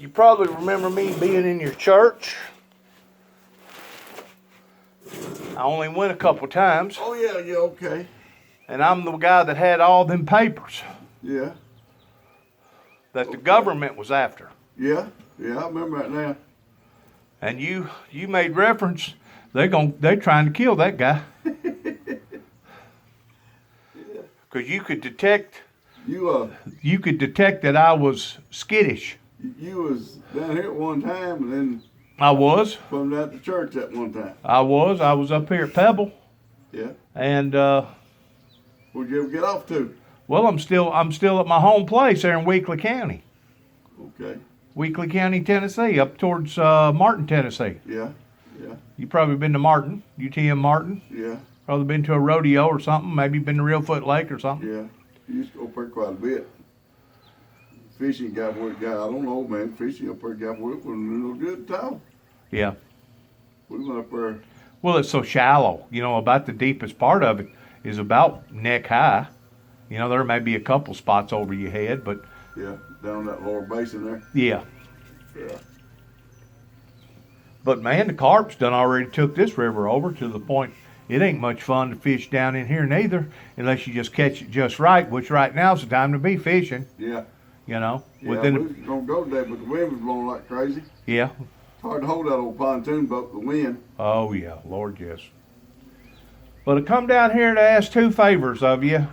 You probably remember me being in your church. I only went a couple times. Oh, yeah, okay. And I'm the guy that had all them papers Yeah. that the government was after. Yeah, I remember that now. And you made reference, they're trying to kill that guy. Because you could detect that I was skittish. You was down here at one time, and then I was. From down to church at one time. I was up here at Pebble. Yeah. And where'd you ever get off to? well, I'm still at my home place there in Weakley County. Okay. Weakley County, Tennessee, up towards Martin, Tennessee. Yeah. You probably been to Martin, UTM Martin. Yeah. Probably been to a rodeo or something. Maybe been to Reelfoot Lake or something. Yeah. You used to go up there quite a bit. Fishing got where it got. I don't know, man. Fishing up there got where it wasn't no good at all. Yeah. We went up there. Well, it's so shallow. About the deepest part of it is about neck high. There may be a couple spots over your head, but Yeah, down that lower basin there. yeah. Yeah. But man, the carp's done already took this river over to the point it ain't much fun to fish down in here neither, unless you just catch it just right, which right now's the time to be fishing. Yeah. Yeah, we was gonna go today, but the wind was blowing like crazy. Yeah. It's hard to hold that old pontoon boat with the wind. Oh yeah, Lord yes. But I come down here to ask two favors of you.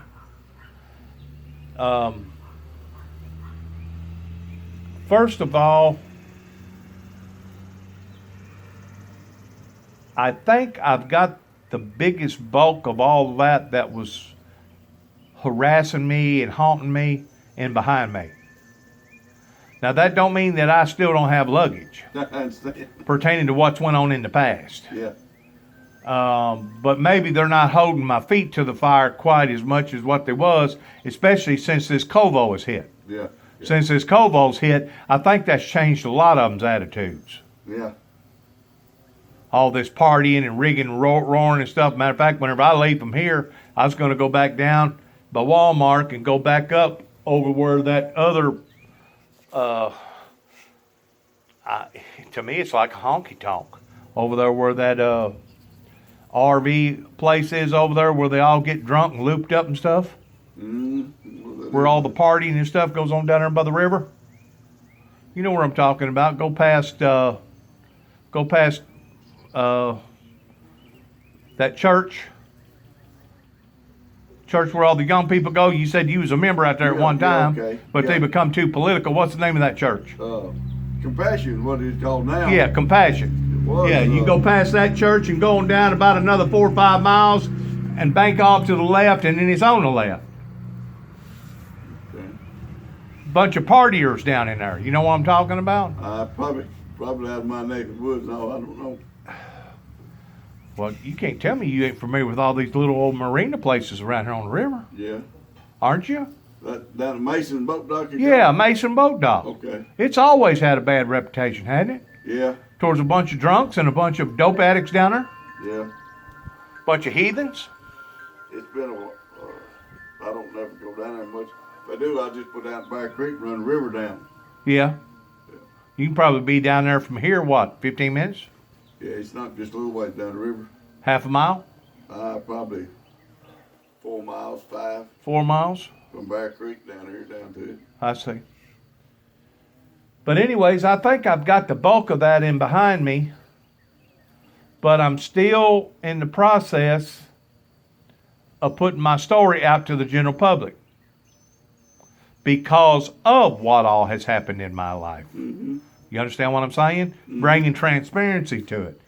First of all, I think I've got the biggest bulk of all that was harassing me and haunting me and behind me. Now that don't mean that I still don't have luggage I understand. pertaining to what's went on in the past. Yeah. But maybe they're not holding my feet to the fire quite as much as what they was, especially since this Covo has hit. Yeah. Since this Covo's hit, I think that's changed a lot of them's attitudes. Yeah. All this partying and rigging and roaring and stuff. Matter of fact, whenever I leave from here, I was going to go back down by Walmart and go back up over where that other, to me it's like a honky tonk. Over there where that RV place is over there where they all get drunk and looped up and stuff. Where all the partying and stuff goes on down there by the river. You know where I'm talking about. Go past that church where all the young people go. You said you was a member out there at one time, okay. But Yeah. they become too political. What's the name of that church? Compassion, what it's called now. Yeah, Compassion. It was, Yeah, you go past that church and go on down about another 4 or 5 miles and bank off to the left, and then it's on the left. Okay. Bunch of partiers down in there. You know what I'm talking about? Probably out of my neck of the woods. No, I don't know. Well, you can't tell me you ain't familiar with all these little old marina places around here on the river, Yeah. aren't you? That down at Mason Boat Dock. Yeah, Mason Boat Dock. Okay. It's always had a bad reputation, hasn't it? Yeah. Towards a bunch of drunks and a bunch of dope addicts down there? Yeah. Bunch of heathens? It's been a while. I don't never go down there much. If I do, I just put down Bear Creek and run the river down. Yeah. You can probably be down there from here, what, 15 minutes? Yeah, it's not just a little ways down the river. Half a mile? Probably 4 miles, 5 4 miles? from Bear Creek down here down to it. I see. But anyways, I think I've got the bulk of that in behind me, but I'm still in the process of putting my story out to the general public because of what all has happened in my life. Mm-hmm. You understand what I'm saying? Mm-hmm. Bringing transparency to it.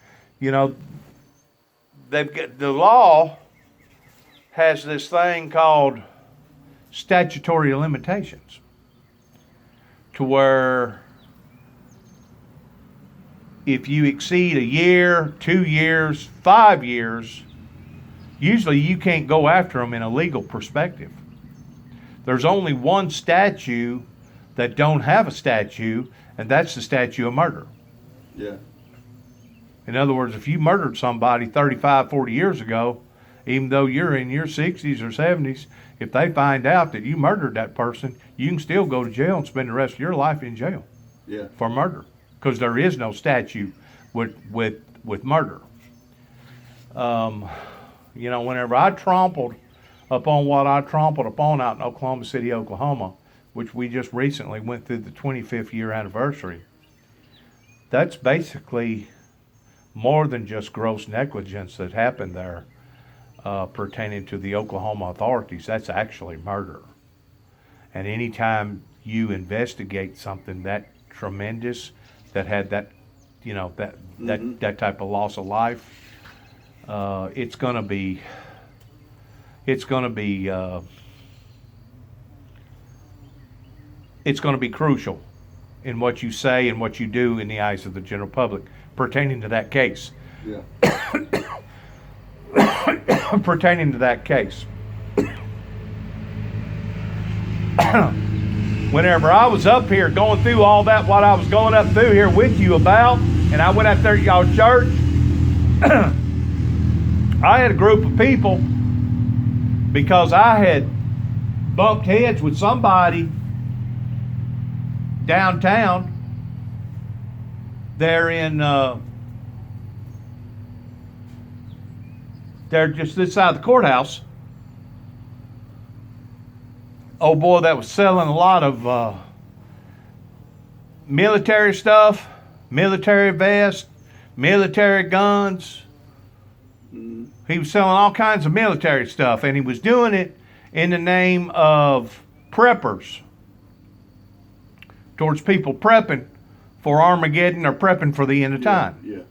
They've got, the law has this thing called statutory limitations, to where if you exceed a year, 2 years, 5 years, usually you can't go after them in a legal perspective. There's only one statute that don't have a statute, and that's the statute of murder. Yeah. In other words, if you murdered somebody 35, 40 years ago, even though you're in your 60s or 70s, if they find out that you murdered that person, you can still go to jail and spend the rest of your life in jail. Yeah. for murder, because there is no statute with murder. Whenever I trampled upon what I trampled upon out in Oklahoma City, Oklahoma, which we just recently went through the 25th year anniversary, that's basically more than just gross negligence that happened there pertaining to the Oklahoma authorities. That's actually murder. And anytime you investigate something that tremendous, that had that, that type of loss of life, it's gonna be crucial in what you say and what you do in the eyes of the general public pertaining to that case. Yeah. Pertaining to that case. Whenever I was up here going through all that, what I was going up through here with you about, and I went up there to y'all's church, I had a group of people, because I had bumped heads with somebody downtown there in they're just this side of the courthouse. Oh boy, that was selling a lot of military stuff, military vests, military guns. He was selling all kinds of military stuff, and he was doing it in the name of preppers, towards people prepping for Armageddon or prepping for the end of time. Yeah.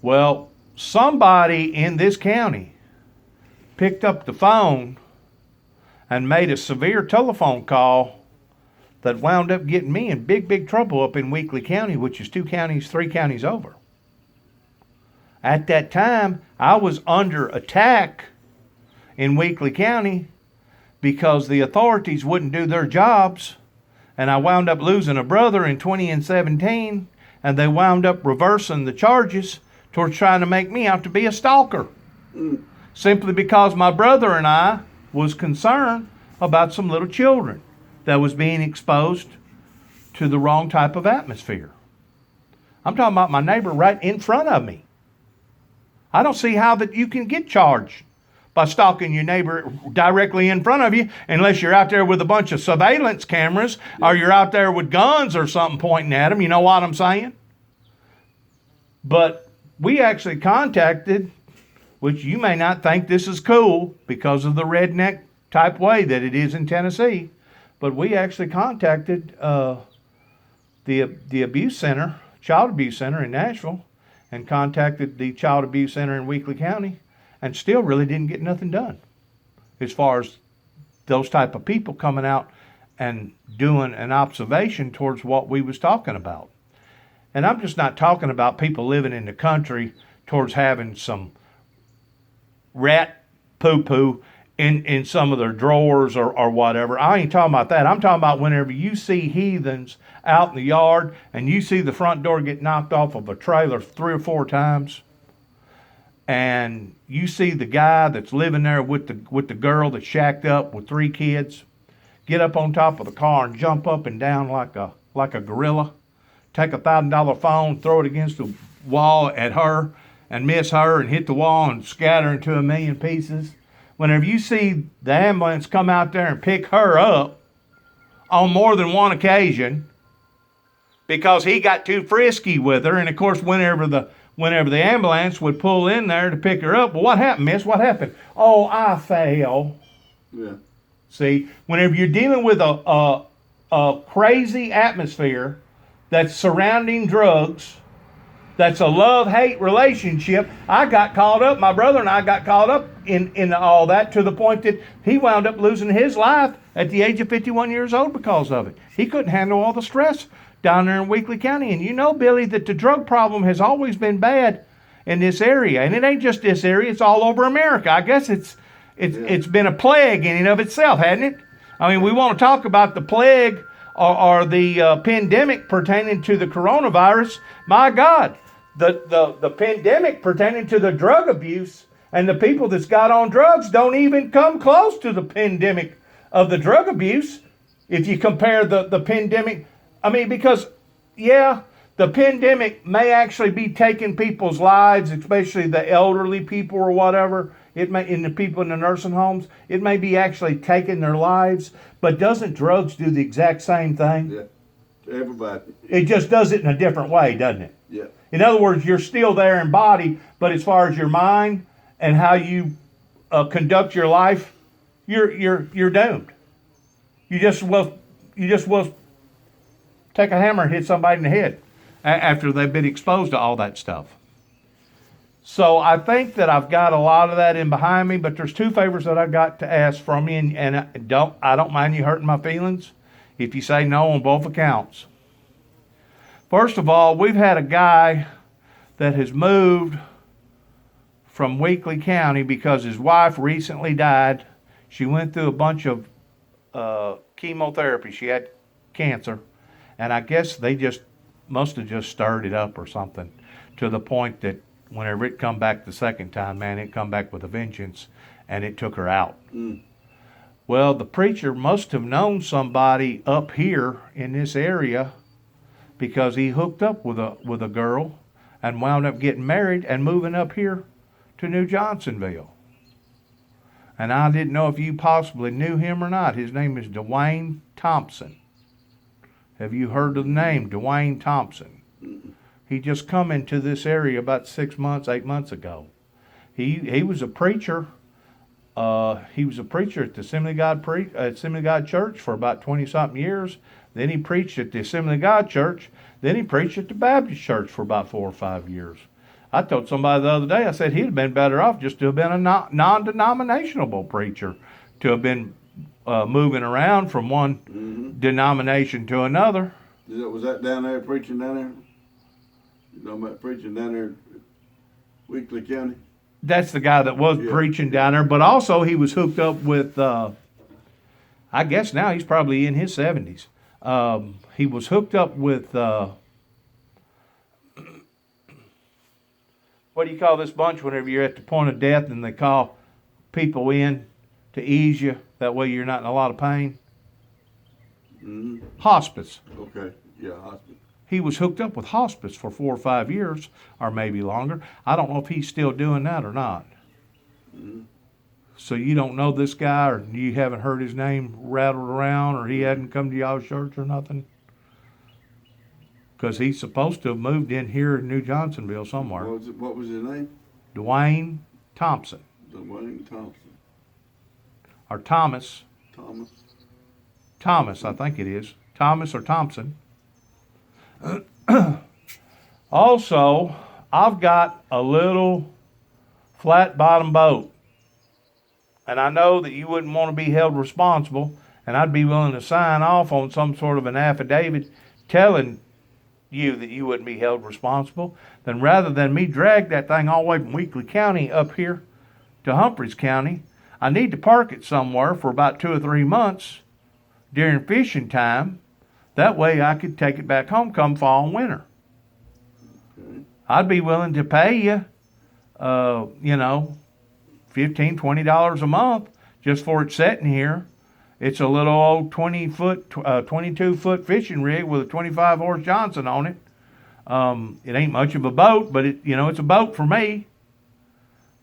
Well, somebody in this county picked up the phone and made a severe telephone call that wound up getting me in big trouble up in Weakley County, which is 3 counties over. At that time, I was under attack in Weakley County because the authorities wouldn't do their jobs, and I wound up losing a brother in 2017, and they wound up reversing the charges towards trying to make me out to be a stalker. Simply because my brother and I was concerned about some little children that was being exposed to the wrong type of atmosphere. I'm talking about my neighbor right in front of me. I don't see how that you can get charged by stalking your neighbor directly in front of you, unless you're out there with a bunch of surveillance cameras, or you're out there with guns or something pointing at them. You know what I'm saying? But we actually contacted, which you may not think this is cool because of the redneck type way that it is in Tennessee, but we actually contacted the abuse center, child abuse center in Nashville, and contacted the child abuse center in Weakley County, and still really didn't get nothing done as far as those type of people coming out and doing an observation towards what we was talking about. And I'm just not talking about people living in the country towards having some rat poo-poo in some of their drawers or whatever. I ain't talking about that. I'm talking about whenever you see heathens out in the yard and you see the front door get knocked off of a trailer 3 or 4 times, and you see the guy that's living there with the girl that's shacked up with 3 kids get up on top of the car and jump up and down like a gorilla, take a $1,000 phone, throw it against the wall at her and miss her and hit the wall and scatter into a million pieces. Whenever you see the ambulance come out there and pick her up on more than one occasion because he got too frisky with her, and of course whenever the ambulance would pull in there to pick her up, well, what happened, miss? What happened? Oh, I fell. Yeah. See, whenever you're dealing with a crazy atmosphere that's surrounding drugs, that's a love-hate relationship, I got caught up, my brother and I got caught up in all that, to the point that he wound up losing his life at the age of 51 years old because of it. He couldn't handle all the stress down there in Weakley County. And you know, Billy, that the drug problem has always been bad in this area. And it ain't just this area, it's all over America. I guess it's been a plague in and of itself, hasn't it? I mean, we want to talk about the plague or the pandemic pertaining to the coronavirus. My God, the pandemic pertaining to the drug abuse and the people that's got on drugs don't even come close to the pandemic of the drug abuse. If you compare the pandemic, I mean, because, yeah, the pandemic may actually be taking people's lives, especially the elderly people or whatever. It may, in the people in the nursing homes, it may be actually taking their lives. But doesn't drugs do the exact same thing? Yeah. Everybody. It just does it in a different way, doesn't it? Yeah. In other words, you're still there in body, but as far as your mind and how you conduct your life, you're doomed. You just will take a hammer and hit somebody in the head after they've been exposed to all that stuff. So I think that I've got a lot of that in behind me, but there's two favors that I got to ask from you, and I don't mind you hurting my feelings if you say no on both accounts. First of all, we've had a guy that has moved from Weakley County because his wife recently died. She went through a bunch of chemotherapy. She had cancer, and I guess they must have just stirred it up or something, to the point that whenever it come back the second time, man, it come back with a vengeance, and it took her out. Well, the preacher must have known somebody up here in this area, because he hooked up with a girl and wound up getting married and moving up here to New Johnsonville. And I didn't know if you possibly knew him or not. His name is Dwayne Thompson. Have you heard of the name, Dwayne Thompson? He just come into this area about 8 months ago. He was a preacher. He was a preacher at the Assembly of God Church for about 20-something years. Then he preached at the Assembly of God Church. Then he preached at the Baptist Church for about 4 or 5 years. I told somebody the other day, I said he'd have been better off just to have been a non-denominational preacher, to have been moving around from one denomination to another. Was that down there, preaching down there? You know about preaching down there in Weakley County? That's the guy that was preaching down there, but also he was hooked up with, I guess now he's probably in his 70s. He was hooked up with, what do you call this bunch whenever you're at the point of death and they call people in to ease you? That way you're not in a lot of pain. Hospice. Okay, yeah, hospice. He was hooked up with hospice for 4 or 5 years, or maybe longer. I don't know if he's still doing that or not. So you don't know this guy, or you haven't heard his name rattled around, or he hadn't come to y'all's church or nothing? Because he's supposed to have moved in here in New Johnsonville somewhere. What was his name? Dwayne Thompson. Dwayne Thompson. Or Thomas. Thomas. Thomas, I think it is. Thomas or Thompson. Also, I've got a little flat bottom boat. And I know that you wouldn't want to be held responsible, and I'd be willing to sign off on some sort of an affidavit telling you that you wouldn't be held responsible. Then rather than me drag that thing all the way from Weakley County up here to Humphreys County, I need to park it somewhere for about 2 or 3 months during fishing time. That way I could take it back home come fall and winter. I'd be willing to pay you, $15, $20 a month just for it sitting here. It's a little old 22-foot fishing rig with a 25-horse Johnson on it. It ain't much of a boat, but it's a boat for me.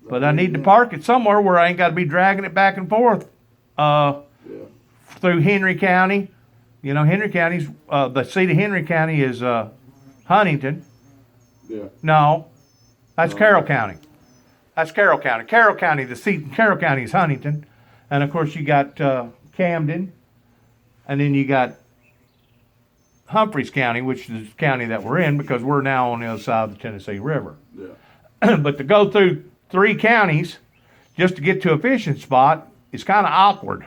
But I need to park it somewhere where I ain't got to be dragging it back and forth through Henry County. Henry County's the seat of Henry County is Huntington. Yeah. No, that's Carroll County. That's Carroll County. Carroll County, the seat in Carroll County is Huntington. And, of course, you got Camden. And then you got Humphreys County, which is the county that we're in because we're now on the other side of the Tennessee River. Yeah. But to go through 3 counties just to get to a fishing spot is kind of awkward,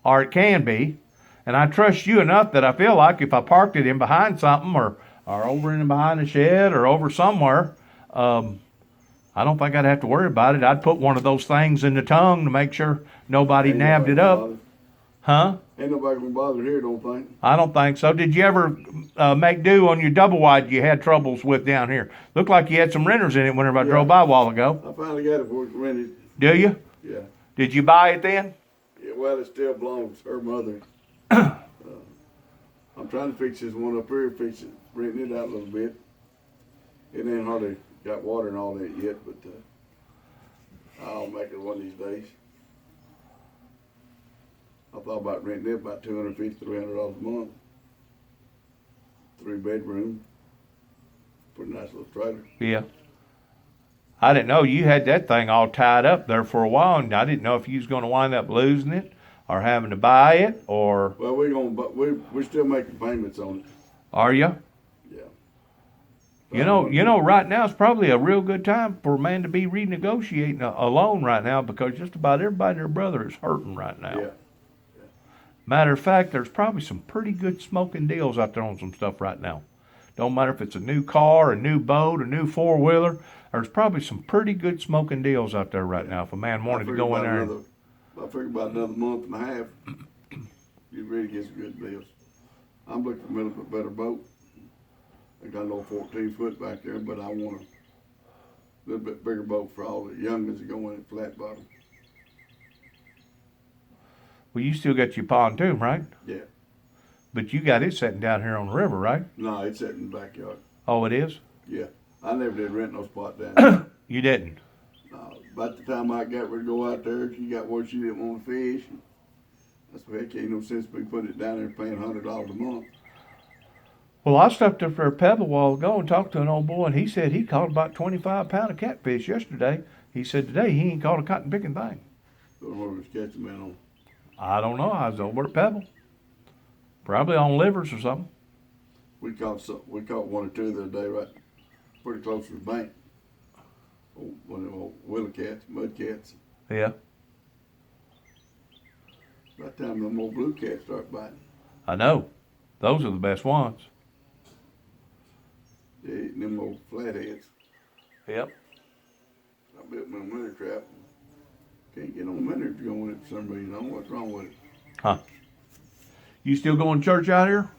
or it can be. And I trust you enough that I feel like if I parked it in behind something or over in behind a shed or over somewhere, I don't think I'd have to worry about it. I'd put one of those things in the tongue to make sure nobody nabbed it up. Huh? Ain't nobody gonna bother here, don't think. I don't think so. Did you ever make do on your double wide you had troubles with down here? Looked like you had some renters in it whenever I drove by a while ago. I finally got it for rented. Do you? Yeah. Did you buy it then? Yeah, well, it still belongs to her mother. I'm trying to fix this one up here, renting it out a little bit. It ain't hardly got water and all that yet, but I'll make it one of these days. I thought about renting it about $250, $300 a month. 3-bedroom. Pretty nice little trailer. Yeah. I didn't know you had that thing all tied up there for a while, and I didn't know if you was going to wind up losing it or having to buy it, or... Well, we're still making payments on it. Are you? Yeah. You know, right now it's probably a real good time for a man to be renegotiating a loan right now, because just about everybody and their brother is hurting right now. Yeah. Matter of fact, there's probably some pretty good smoking deals out there on some stuff right now. Don't matter if it's a new car, a new boat, a new four-wheeler. There's probably some pretty good smoking deals out there right now if a man wanted to go in there. I figure about another month and a half, you really get some good deals. I'm looking for a better boat. I got a little 14-foot back there, but I want a little bit bigger boat for all the youngins that go in at flat bottom. Well, you still got your pontoon, right? Yeah. But you got it sitting down here on the river, right? No, it's set in the backyard. Oh, it is? Yeah. I never did rent no spot down there. You didn't? About the time I got ready to go out there, she got word she didn't want to fish. That's why it ain't no sense me putting it down there paying $100 a month. Well, I stopped up there at Pebble a while ago and talked to an old boy, and he said he caught about 25 pound of catfish yesterday. He said today he ain't caught a cotton picking thing. Don't know where we was catching them on. I don't know. I was over at Pebble. Probably on livers or something. We caught one or two the other day, right pretty close to the bank. One of them old willow cats, mud cats. Yeah. By the time them old blue cats start biting. I know. Those are the best ones. They eating them old flatheads. Yep. I built my winter trap. Can't get on winter to go in it for some reason. I don't know what's wrong with it. Huh. You still going to church out here?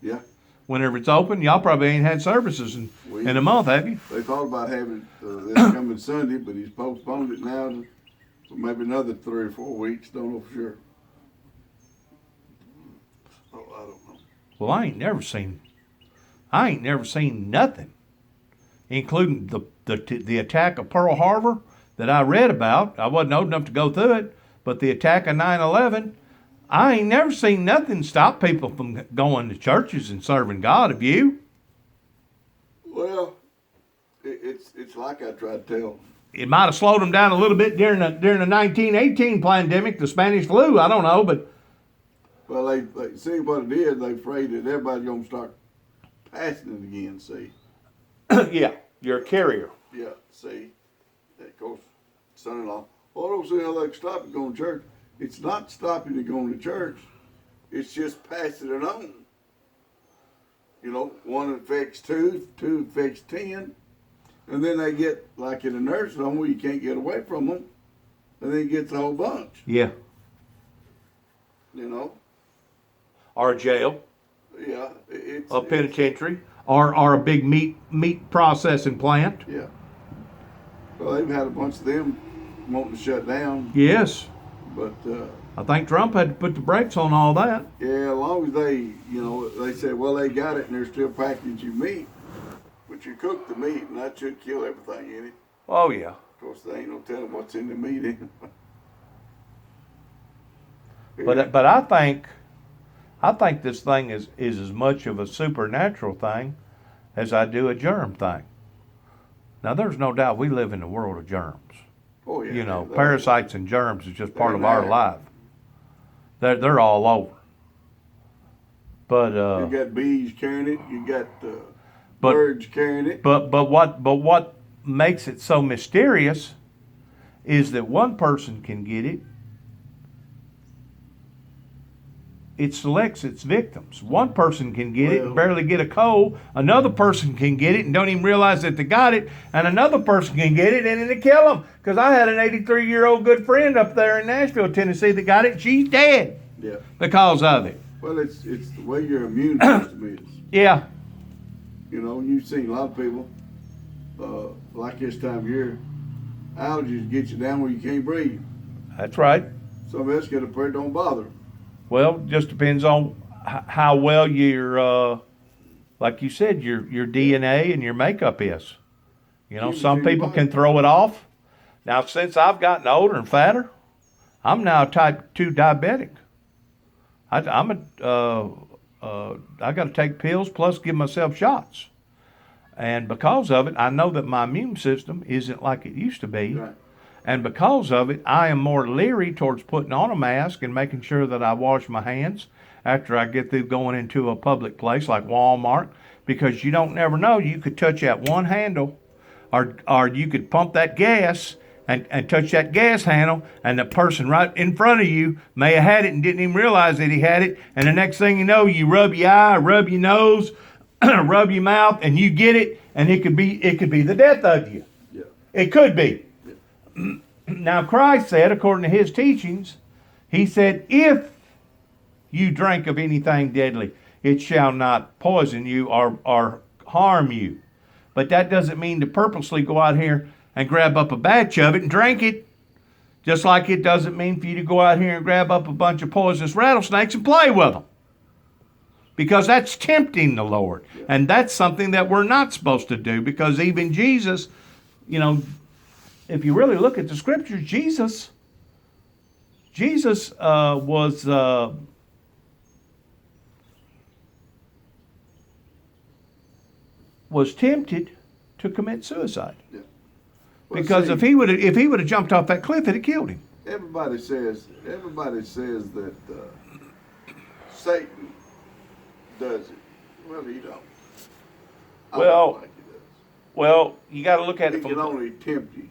Yeah. Whenever it's open? Y'all probably ain't had services in a month, have you? They thought about having it this coming Sunday, but he's postponed it now for maybe another 3 or 4 weeks. Don't know for sure. Oh, I don't know. Well, I ain't never seen nothing, including the attack of Pearl Harbor that I read about. I wasn't old enough to go through it, but the attack of 9/11, I ain't never seen nothing stop people from going to churches and serving God. Have you? Well, it's like I tried to tell. It might have slowed them down a little bit during the 1918 pandemic, the Spanish flu. I don't know, but Well, they see what it is. They're afraid that everybody's gonna start passing it again. See? yeah, you're a carrier. Yeah. See? Of course, son-in-law. Well, I don't see how they can stop you going to church. It's not stopping you going to church. It's just passing it on. You know, one infects two infects 10, and then they get like in a nursing home where you can't get away from them, and then it gets a whole bunch. Yeah. You know. Or a jail. Yeah. It's A penitentiary. Or a big meat processing plant. Yeah. Well, they've had a bunch of them wanting to shut down. Yes. But I think Trump had to put the brakes on all that. yeah, as long as they said, well, they got it and they're still packaging meat, but you cook the meat and that should kill everything in it. Oh yeah. Of course, they ain't no telling what's in the meat anyway. But I think this thing is as much of a supernatural thing as I do a germ thing. Now, there's no doubt we live in a world of germs. Oh yeah. You know, parasites and germs is just part of our life. They're all over. But you got bees carrying it. You got birds carrying it. But what makes it so mysterious is that one person can get it. It selects its victims. One person can get it and barely get a cold. Another person can get it and don't even realize that they got it. And another person can get it and it'll kill them. Because I had an 83-year-old good friend up there in Nashville, Tennessee that got it. She's dead because of it. Well, it's the way your immune system is. Yeah. You know, you've seen a lot of people, like this time of year, allergies get you down where you can't breathe. That's right. Some else get a prayer, don't bother. Well, just depends on how well your like you said, your DNA and your makeup is. You know, Even some to your people body. can throw it off. Now, since I've gotten older and fatter, I'm now type 2 diabetic. I got to take pills plus give myself shots. And because of it, I know that my immune system isn't like it used to be. Right. And because of it, I am more leery towards putting on a mask and making sure that I wash my hands after I get through going into a public place like Walmart, because you don't never know. You could touch that one handle, or you could pump that gas and touch that gas handle, and the person right in front of you may have had it and didn't even realize that he had it. And the next thing you know, you rub your eye, rub your nose, rub your mouth, and you get it, and it could be the death of you. Yeah. It could be. Yeah. Now, Christ said, according to his teachings, he said, if you drink of anything deadly, it shall not poison you or harm you. But that doesn't mean to purposely go out here and grab up a batch of it and drink it. Just like it doesn't mean for you to go out here and grab up a bunch of poisonous rattlesnakes and play with them. Because that's tempting the Lord. Yeah. And that's something that we're not supposed to do, because even Jesus, you know, if you really look at the scriptures, Jesus was tempted to commit suicide. Yeah. Well, Because see, if he would have jumped off that cliff, it'd have killed him. everybody says that Satan does it. Well, he don't. I Well, don't think he does. Well, you got to look at He it can from. only tempt you.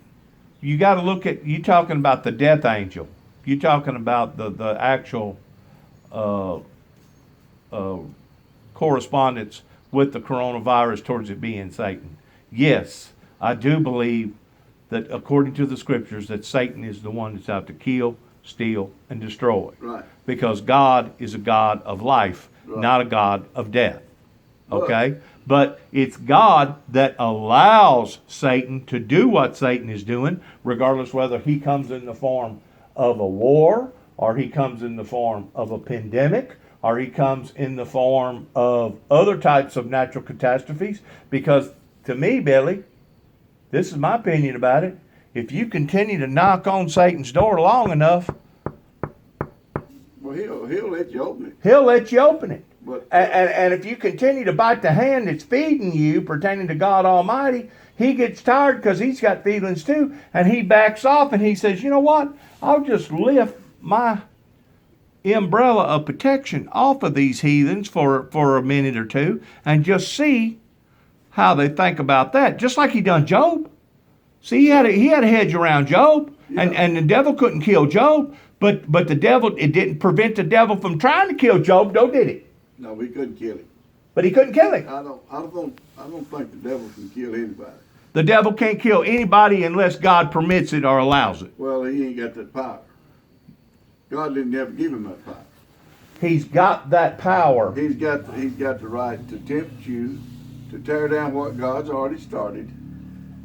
You got to look at. You talking about the death angel. You talking about the actual correspondence with the coronavirus towards it being Satan. Yes, I do believe that according to the scriptures that Satan is the one that's out to kill, steal, and destroy. Right. Because God is a God of life, Right. not a God of death. But- Okay? But it's God that allows Satan to do what Satan is doing, regardless whether he comes in the form of a war, or he comes in the form of a pandemic, or he comes in the form of other types of natural catastrophes. Because to me, Billy, this is my opinion about it, if you continue to knock on Satan's door long enough, Well, he'll let you open it. he'll let you open it. But And if you continue to bite the hand that's feeding you pertaining to God Almighty, he gets tired because he's got feelings too, and he backs off and he says, you know what? I'll just lift my umbrella of protection off of these heathens for a minute or two and just see how they think about that. Just like he done Job. See, he had a hedge around Job, and the devil couldn't kill Job, but the devil, it didn't prevent the devil from trying to kill Job, though, did it? no, we couldn't kill him. But he couldn't kill him. I don't think the devil can kill anybody. The devil can't kill anybody unless God permits it or allows it. Well, he ain't got that power. God didn't ever give him that power. He's got that power. He's got the right to tempt you to tear down what God's already started,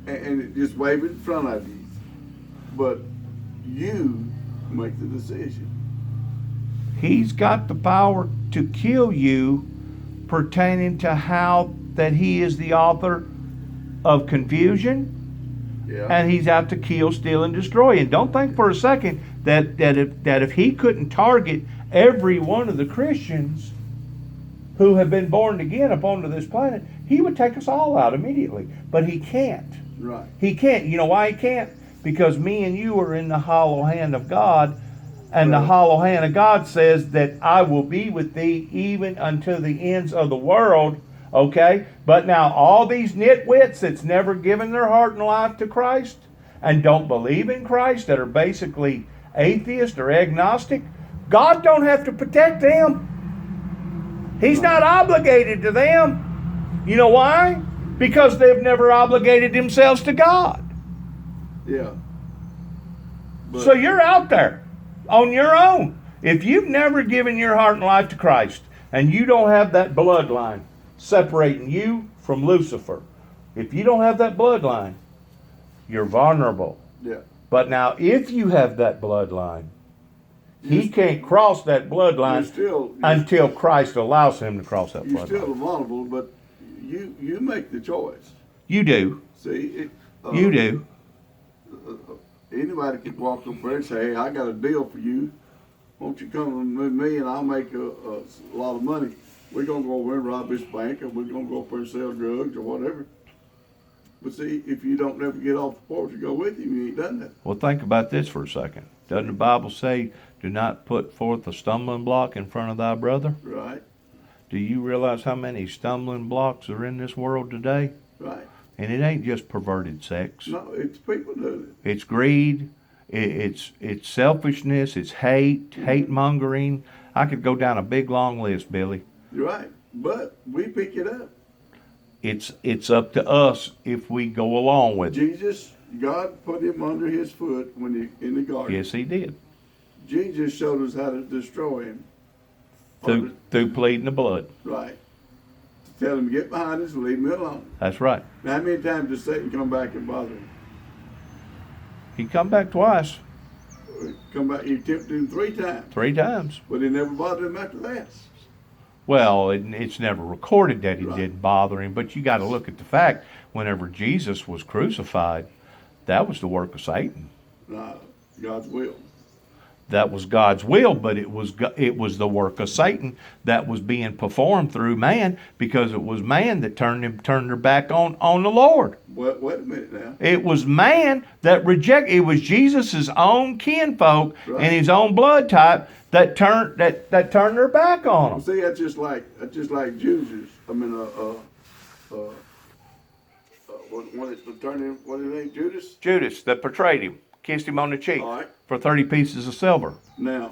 and just wave it in front of you. But you make the decision. He's got the power to kill you pertaining to how that he is the author of confusion, Yeah. and he's out to kill, steal, and destroy. And don't think for a second that if he couldn't target every one of the Christians who have been born again upon this planet, he would take us all out immediately. But he can't. Right. He can't. You know why he can't? Because me and you are in the hollow hand of God, and the hollow hand of God says that I will be with thee even unto the ends of the world. Okay? But now all these nitwits that's never given their heart and life to Christ and don't believe in Christ, that are basically atheist or agnostic, God don't have to protect them. He's not obligated to them. You know why? Because they've never obligated themselves to God. Yeah. But, So you're out there on your own. If you've never given your heart and life to Christ, and you don't have that bloodline separating you from Lucifer, if you don't have that bloodline, you're vulnerable. yeah. But now, if you have that bloodline, He can't cross that bloodline you're until Christ allows him to cross that still bloodline. vulnerable, but you make the choice. You do. See, You do. Anybody could walk up there and say, "Hey, I got a deal for you. Won't you come with me and I'll make a lot of money? We're gonna go over and rob this bank, and we're gonna go up there and sell drugs or whatever." But see, if you don't never get off the porch and go with him, you ain't done that. Well, think about this for a second. Doesn't the Bible say, "Do not put forth a stumbling block in front of thy brother"? Right, Do you realize how many stumbling blocks are in this world today? right. And it ain't just perverted sex. No, it's people doing it. It's greed. It's selfishness. It's hate mongering. I could go down a big long list, Billy. You're right, but we pick it up. It's up to us if we go along with it. Jesus, God put him under his foot when he in the garden. Yes, he did. Jesus showed us how to destroy him. Through pleading the blood. Right. To tell him, get behind us and leave me alone. That's right. Now, how many times does Satan come back and bother him? He come back twice. Come back, he tempted him 3 times. 3 times. But he never bothered him after that. Well, it's never recorded that he Right. didn't bother him, but you got to look at the fact, whenever Jesus was crucified, that was the work of Satan. God's will. That was God's will, but it was the work of Satan that was being performed through man, because it was man that turned their back on the Lord. Wait a minute now. It was man that rejected. It was Jesus' own kinfolk Right. and his own blood type that turned their back on him. See, that's just like Judas. I mean, what his name? Judas. Judas that betrayed him, kissed him on the cheek All right. for 30 pieces of silver. Now,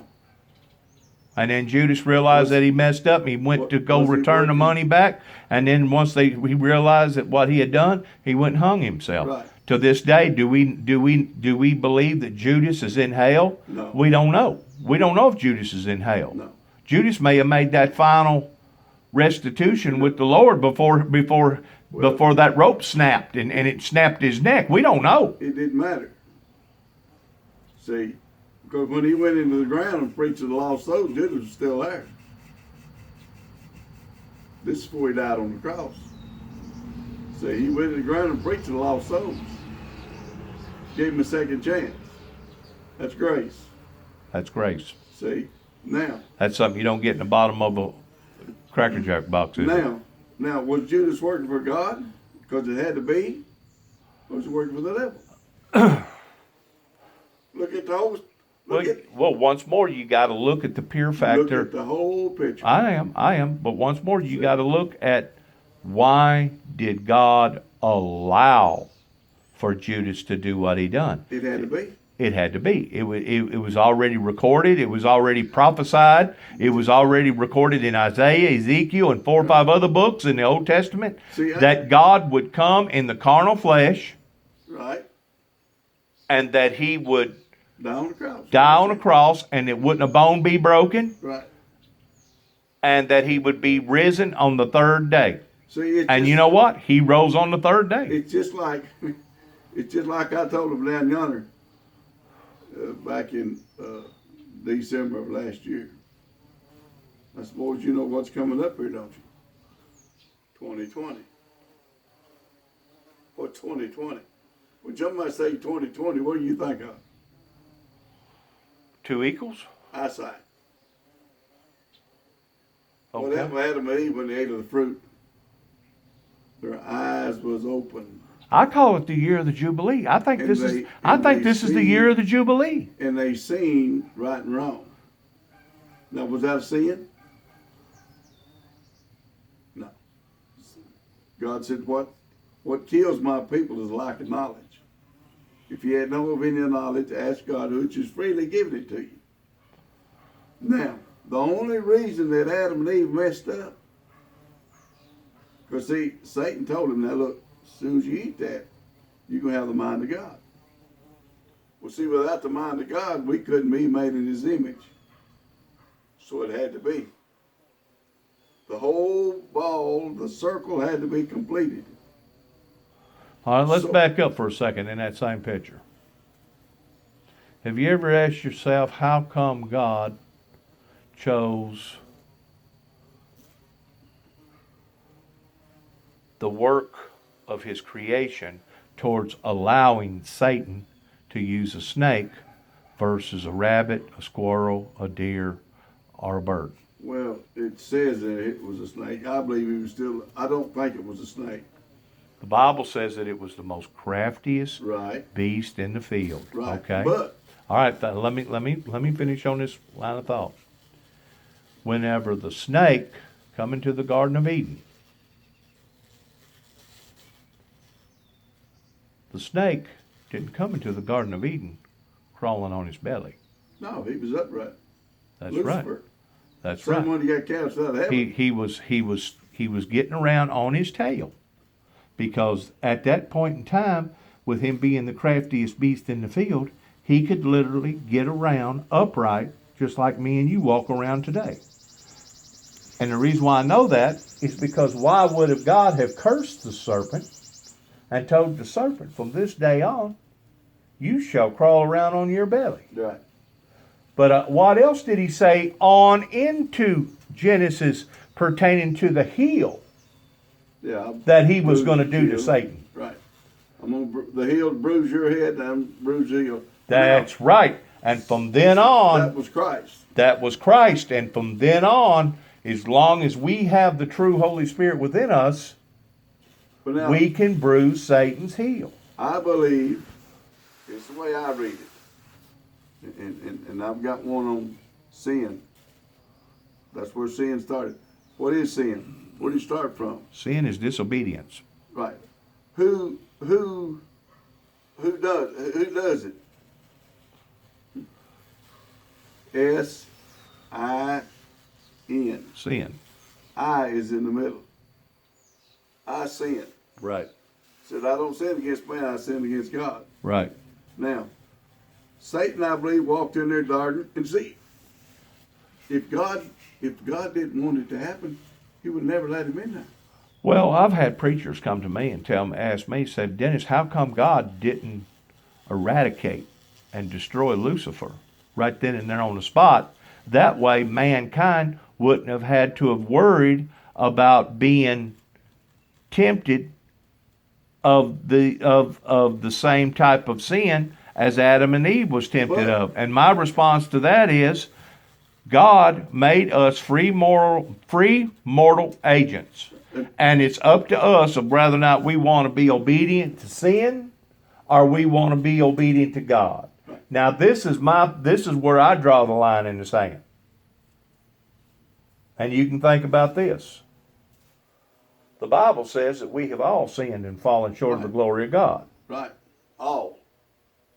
And then Judas realized that he messed up. And he went to go was he return the working? money back. And then once he realized that what he had done, he went and hung himself. Right. To this day, do we believe that Judas is in hell? No. We don't know. We don't know if Judas is in hell. No. Judas may have made that final restitution with the Lord before that rope snapped and it snapped his neck. We don't know. It didn't matter. See, because when he went into the ground and preached to the lost souls, Judas was still there. This is before he died on the cross. See, he went in the ground and preached to the lost souls. Gave him a second chance. That's grace. That's grace. See, now. That's something you don't get in the bottom of a Cracker Jack box, is it? Now, was Judas working for God because it had to be, or was he working for the devil? Look at the whole. Well, once more, you got to look at the pure factor. Look at the whole picture. I am. But once more, you got to look at, why did God allow for Judas to do what he done? It had to be. It had to be. It was already recorded. It was already prophesied. It was already recorded in Isaiah, Ezekiel, and 4 or 5 other books in the Old Testament, that God would come in the carnal flesh, right, and that he would die on the cross. Die on a cross, and it wouldn't a bone be broken, Right. and that he would be risen on the 3rd day. See, And you know what? He rose on the 3rd day. It's just like I told him down yonder back in December of last year. I suppose you know what's coming up here, don't you? 2020. What 2020? When somebody say 2020, what do you think of? 2 equals? Eyesight. Okay. What happened to Adam and Eve when they ate of the fruit? Their eyes was open. I call it the year of the Jubilee. I think this is the year of the Jubilee. And they seen right and wrong. Now, was that a sin? No. God said, what kills my people is lack of knowledge. If you had no of any knowledge, ask God, which is freely given it to you. Now, the only reason that Adam and Eve messed up, because see, Satan told them, now look, as soon as you eat that, you're going to have the mind of God. Well, see, without the mind of God, we couldn't be made in his image. So it had to be. The whole ball, the circle had to be completed. All right, let's back up for a second in that same picture. Have you ever asked yourself how come God chose the work of his creation towards allowing Satan to use a snake versus a rabbit, a squirrel, a deer, or a bird? Well, it says that it was a snake. I believe he was still. I don't think it was a snake. The Bible says that it was the most craftiest Right. beast in the field. Right. Okay. But All right. Let me finish on this line of thought. Whenever the snake come into the Garden of Eden, the snake didn't come into the Garden of Eden crawling on his belly. no, he was upright. That's Lucifer. right. That's Same right. one that got cast out of heaven. He was getting around on his tail, because at that point in time, with him being the craftiest beast in the field, he could literally get around upright, just like me and you walk around today. And the reason why I know that is because why would have God have cursed the serpent and told the serpent, from this day on, you shall crawl around on your belly? Right. But what else did he say on into Genesis pertaining to the heel Yeah. I'll that he was bruise going to do your to heel. Satan? Right. I'm gonna the heel to bruise your head, and I'm bruise the heel. That's right. And from then That on, was Christ. that was Christ. And from then on, as long as we have the true Holy Spirit within us, But now, we can bruise Satan's heel. I believe it's the way I read it, and I've got one on sin. That's where sin started. What is sin? Where did it start from? Sin is disobedience. Right. Who does it? S-I-N. Sin. I is in the middle. I sin. Right. Said I don't sin against man, I sin against God. Right. Now, Satan, I believe, walked in their garden and see. If God didn't want it to happen, he would never let him in there. Well, I've had preachers come to me and ask me, said, Dennis, how come God didn't eradicate and destroy Lucifer right then and there on the spot? That way mankind wouldn't have had to have worried about being tempted of the same type of sin as Adam and Eve was tempted of. And my response to that is, God made us free mortal agents. And it's up to us of whether or not we want to be obedient to sin or we want to be obedient to God. Now this is where I draw the line in the sand. And you can think about this. The Bible says that we have all sinned and fallen short of the glory of God. Right. All.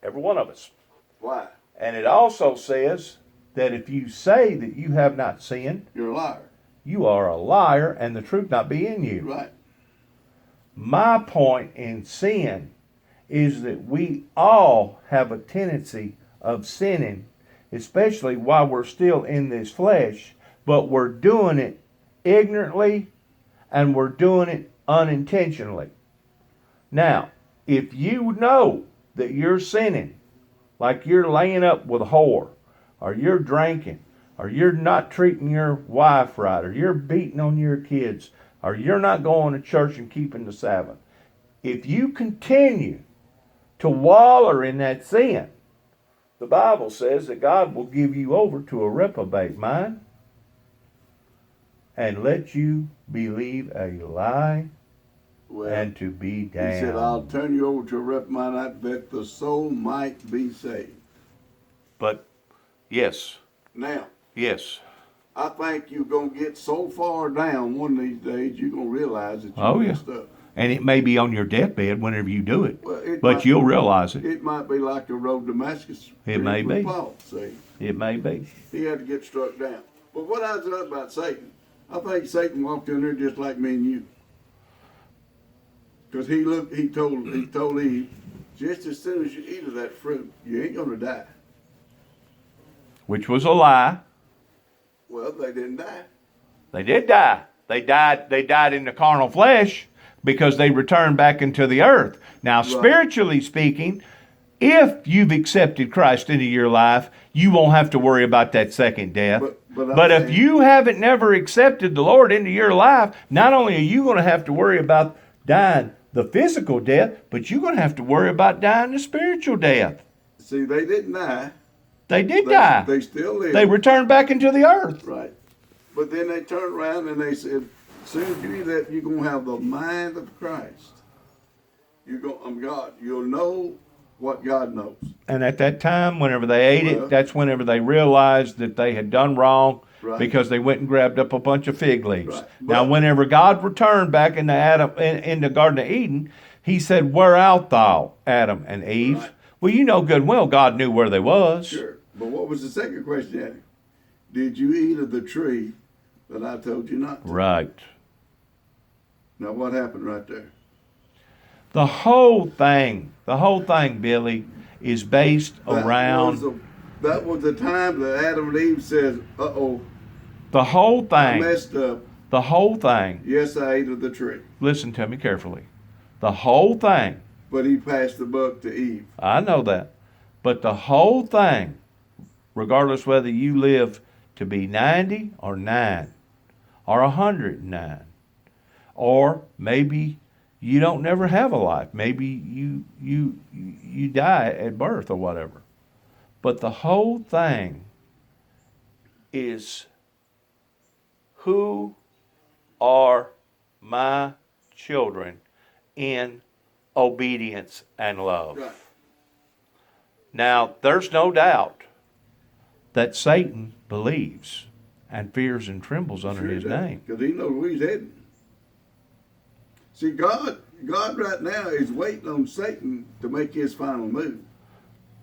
Every one of us. Why? And it also says that if you say that you have not sinned, You're a liar. you are a liar and the truth not be in you. Right. My point in sin is that we all have a tendency of sinning, especially while we're still in this flesh, but we're doing it ignorantly and we're doing it unintentionally. Now, if you know that you're sinning, like you're laying up with a whore, or you're drinking, or you're not treating your wife right, or you're beating on your kids, or you're not going to church and keeping the Sabbath, if you continue to wallow in that sin, the Bible says that God will give you over to a reprobate mind and let you believe a lie and to be damned. He said, I'll turn you over to a reprobate that the soul might be saved. But, yes. Now, Yes. I think you're going to get so far down one of these days, you're going to realize that you messed up. And it may be on your deathbed whenever you do it, Well, but you'll realize it. It might be like the road to Damascus. It may with be. Paul, see? It may be. He had to get struck down. But what I said about Satan, I think Satan walked in there just like me and you. Because he told Eve, just as soon as you eat of that fruit, you ain't gonna die. Which was a lie. Well, they didn't die. They did die. They died in the carnal flesh because they returned back into the earth. Now, spiritually speaking, If you've accepted Christ into your life, you won't have to worry about that second death. But if you haven't never accepted the Lord into your life, not only are you going to have to worry about dying the physical death, but you're going to have to worry about dying the spiritual death. See, they didn't die. They did die. They still lived. They returned back into the earth. Right. But then they turned around and they said, as soon as you do that, you're going to have the mind of Christ. I'm God. You'll know what God knows. And at that time, whenever they ate it, that's whenever they realized that they had done wrong, because they went and grabbed up a bunch of fig leaves. Right. Now, whenever God returned back into in the Garden of Eden, he said, "Where art thou, Adam and Eve?" Right. Well, you know good and well God knew where they was. Sure. But what was the second question, Eddie? Did you eat of the tree that I told you not to? Right. Now, what happened right there? The whole thing, Billy, is based around... That was the time that Adam and Eve says, uh-oh. The whole thing. I messed up. The whole thing. Yes, I ate of the tree. Listen to me carefully. The whole thing. But he passed the buck to Eve. I know that. But the whole thing, regardless whether you live to be 90 or 9 or 109, or maybe you don't never have a life. Maybe you die at birth or whatever. But the whole thing is, who are my children in obedience and love? Right. Now, there's no doubt that Satan believes and fears and trembles under his name. Because he knows where he's heading. See, God right now is waiting on Satan to make his final move.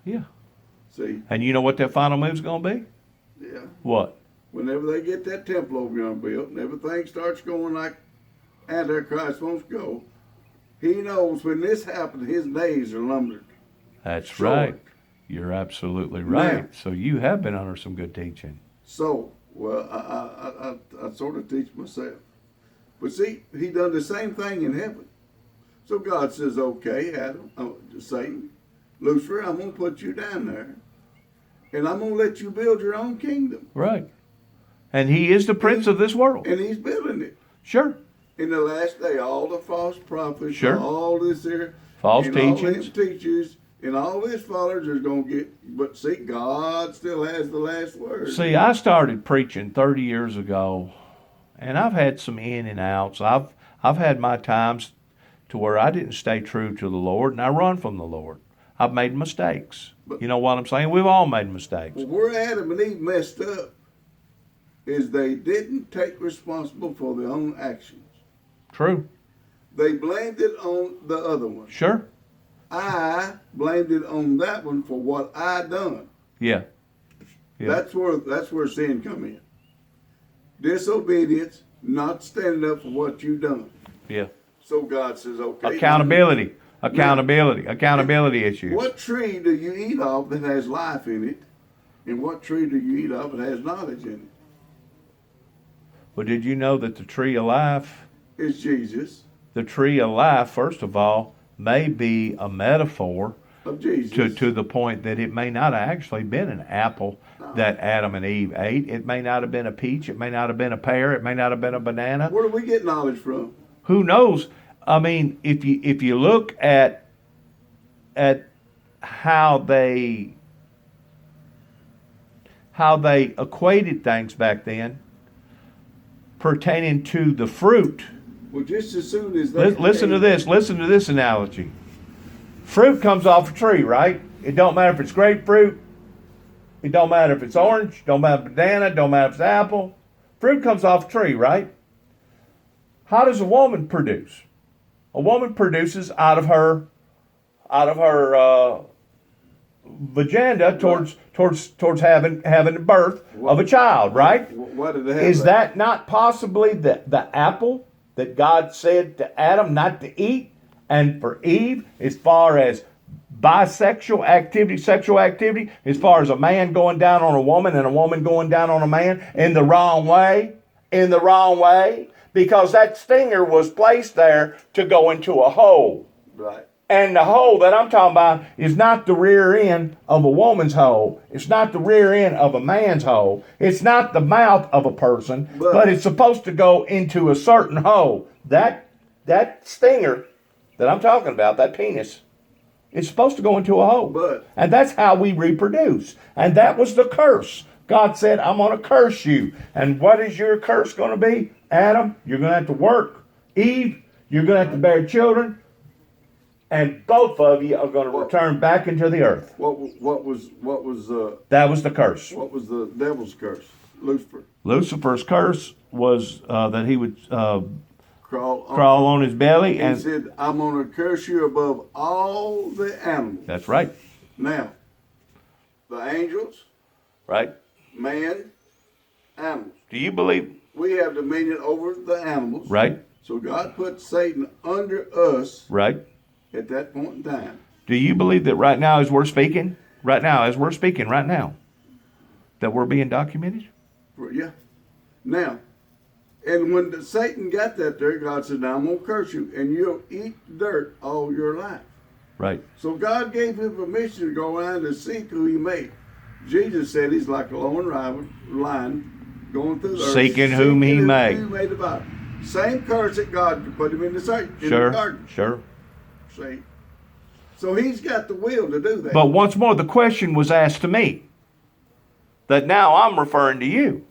Yeah. See? And you know what that final move's going to be? Yeah. What? Whenever they get that temple over yonder built and everything starts going like Antichrist wants to go, he knows when this happens, his days are numbered. That's Short. right. You're absolutely right. Now, So you have been under some good teaching. So, well, I sort of teach myself. But see, he done the same thing in heaven. So God says, okay, Adam, Satan, Lucifer, I'm going to put you down there. And I'm going to let you build your own kingdom. Right. And he is the prince of this world. And he's building it. Sure. In the last day, all the false prophets, Sure. all this here, False and teachings. all them teachers, and all his followers are going to get, but see, God still has the last word. See, I started preaching 30 years ago, and I've had some in and outs. I've had my times to where I didn't stay true to the Lord, and I run from the Lord. I've made mistakes. You know what I'm saying? We've all made mistakes. Well, where Adam and Eve messed up is they didn't take responsible for their own actions. True. They blamed it on the other one. Sure. I blamed it on that one for what I done. Yeah. That's where sin come in. Disobedience, not standing up for what you done. Yeah. So God says, okay. Accountability issues. What tree do you eat of that has life in it? And what tree do you eat of that has knowledge in it? Well, did you know that the tree of life, It's Jesus. the tree of life, first of all, may be a metaphor Of Jesus. to the point that it may not have actually been an apple that Adam and Eve ate. It may not have been a peach. It may not have been a pear. It may not have been a banana. Where do we get knowledge from? Who knows? I mean, if you look at how they equated things back then pertaining to the fruit. Well, just as soon as they Listen to this. Listen to this analogy. Fruit comes off a tree, right? It don't matter if it's grapefruit. It don't matter if it's orange. Don't matter if it's banana. Don't matter if it's apple. Fruit comes off a tree, right? How does a woman produce? A woman produces out of her vagina towards having the birth of a child, right? Why did they have Is that not possibly the apple that God said to Adam not to eat, and for Eve, as far as bisexual activity, sexual activity, as far as a man going down on a woman and a woman going down on a man in the wrong way, because that stinger was placed there to go into a hole. Right. And the hole that I'm talking about is not the rear end of a woman's hole. It's not the rear end of a man's hole. It's not the mouth of a person, but it's supposed to go into a certain hole. That stinger that I'm talking about, that penis, it's supposed to go into a hole. And that's how we reproduce. And that was the curse. God said, I'm going to curse you. And what is your curse going to be? Adam, you're going to have to work. Eve, you're going to have to bear children. And both of you are going to return back into the earth. What was that was the curse. What was the devil's curse? Lucifer. Lucifer's curse was that he would crawl on his belly. He said, I'm going to curse you above all the animals. That's right. Now, the angels, right? Man, animals. Do you believe? We have dominion over the animals. Right. So God put Satan under us. Right. At that point in time. Do you believe that right now as we're speaking, that we're being documented? Yeah. Now, and when Satan got that there, God said, now I'm going to curse you, and you'll eat dirt all your life. Right. So God gave him permission to go around and seek who he made. Jesus said he's like a lone lion going through the earth. Seeking whom he made. Who made the Bible. Same curse that God put him in the garden. Sure. See? So he's got the will to do that. But once more, the question was asked to me. That now I'm referring to you.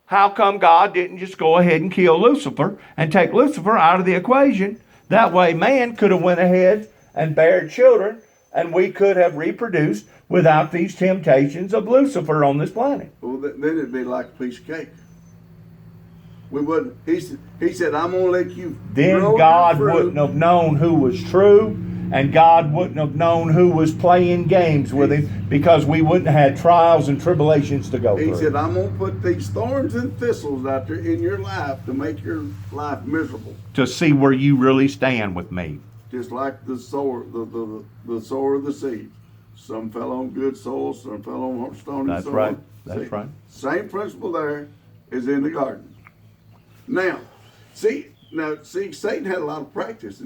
How come God didn't just go ahead and kill Lucifer and take Lucifer out of the equation? That way man could have went ahead and bared children and we could have reproduced without these temptations of Lucifer on this planet. Well, then it'd be like a piece of cake. We wouldn't. He said, I'm going to let you. Then God wouldn't have known who was true, and God wouldn't have known who was playing games with him, because we wouldn't have had trials and tribulations to go through. He said, I'm going to put these thorns and thistles out there in your life to make your life miserable. To see where you really stand with me. Just like the sower, the sower of the seed. Some fell on good soil, some fell on stony soil. That's right. That's right. Same principle there is in the garden. Now, see, Satan had a lot of practice.